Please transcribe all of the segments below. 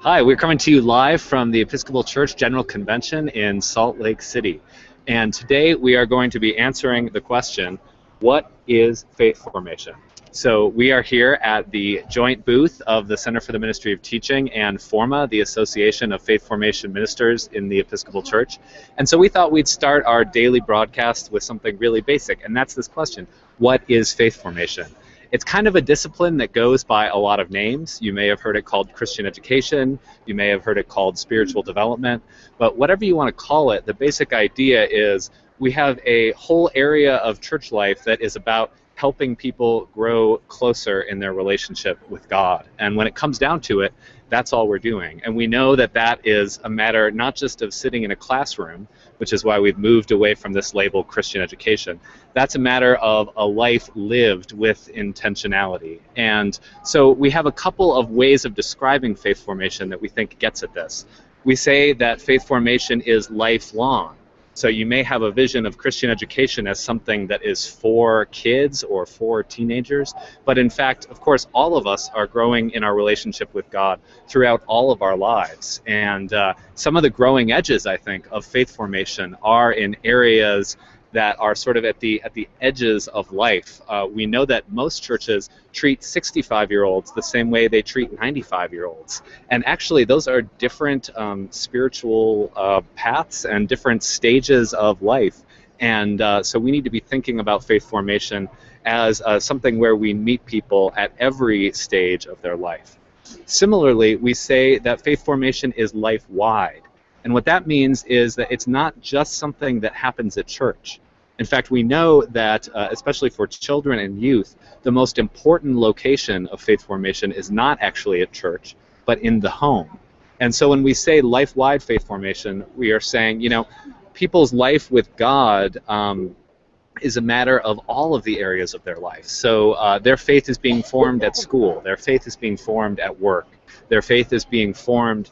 Hi, we're coming to you live from the Episcopal Church General Convention in Salt Lake City. And today we are going to be answering the question, what is faith formation? So we are here at the joint booth of the Center for the Ministry of Teaching and Forma, the Association of Faith Formation Ministers in the Episcopal Church. And so we thought we'd start our daily broadcast with something really basic, and that's this question, what is faith formation? It's kind of a discipline that goes by a lot of names. You may have heard it called Christian education, you may have heard it called spiritual development, but whatever you want to call it, the basic idea is we have a whole area of church life that is about helping people grow closer in their relationship with God. And when it comes down to it, that's all we're doing. And we know that that is a matter not just of sitting in a classroom, which is why we've moved away from this label Christian education. That's a matter of a life lived with intentionality. And so we have a couple of ways of describing faith formation that we think gets at this. We say that faith formation is lifelong. So you may have a vision of Christian education as something that is for kids or for teenagers, but in fact, of course, all of us are growing in our relationship with God throughout all of our lives. And some of the growing edges, I think, of faith formation are in areas that are sort of at the edges of life. We know that most churches treat 65-year-olds the same way they treat 95-year-olds. And actually, those are different spiritual paths and different stages of life. And so we need to be thinking about faith formation as something where we meet people at every stage of their life. Similarly, we say that faith formation is life-wide. And what that means is that it's not just something that happens at church. In fact, we know that, especially for children and youth, the most important location of faith formation is not actually at church, but in the home. And so when we say life-wide faith formation, we are saying, you know, people's life with God is a matter of all of the areas of their life. So their faith is being formed at school, their faith is being formed at work, their faith is being formed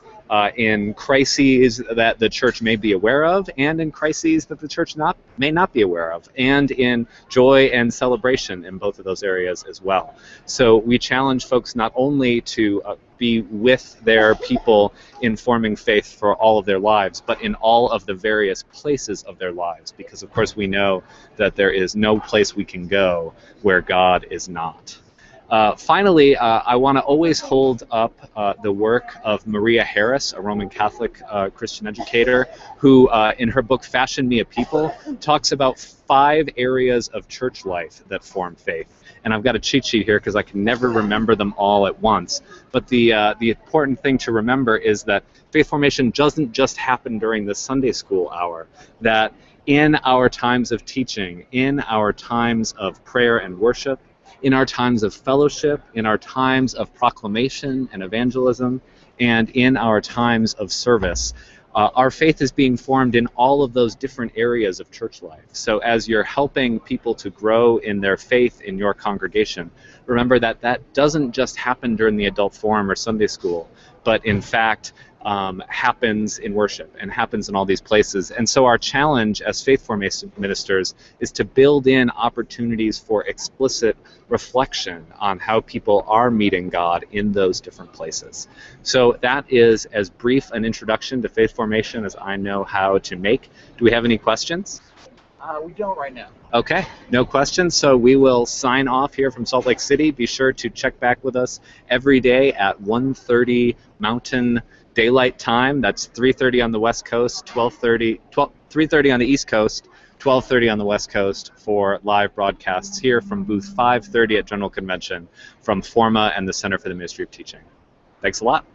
in crises that the church may be aware of, and in crises that the church may not be aware of, and in joy and celebration in both of those areas as well. So we challenge folks not only to be with their people in forming faith for all of their lives, but in all of the various places of their lives, because of course we know that there is no place we can go where God is not. Finally, I want to always hold up the work of Maria Harris, a Roman Catholic Christian educator, who in her book Fashion Me a People talks about 5 areas of church life that form faith. And I've got a cheat sheet here because I can never remember them all at once. But the important thing to remember is that faith formation doesn't just happen during the Sunday school hour, that in our times of teaching, in our times of prayer and worship, in our times of fellowship, in our times of proclamation and evangelism, and in our times of service. Our faith is being formed in all of those different areas of church life. So as you're helping people to grow in their faith in your congregation, remember that that doesn't just happen during the adult forum or Sunday school, but in fact happens in worship and happens in all these places. And so our challenge as faith formation ministers is to build in opportunities for explicit reflection on how people are meeting God in those different places. So that is as brief an introduction to faith formation as I know how to make. Do we have any questions? We don't right now. Okay, no questions, so we will sign off here from Salt Lake City. Be sure to check back with us every day at 1:30 Mountain Daylight Time. That's 3:30 on the West Coast, 3:30 on the East Coast, 12:30 on the West Coast for live broadcasts here from booth 530 at General Convention from Forma and the Center for the Ministry of Teaching. Thanks a lot.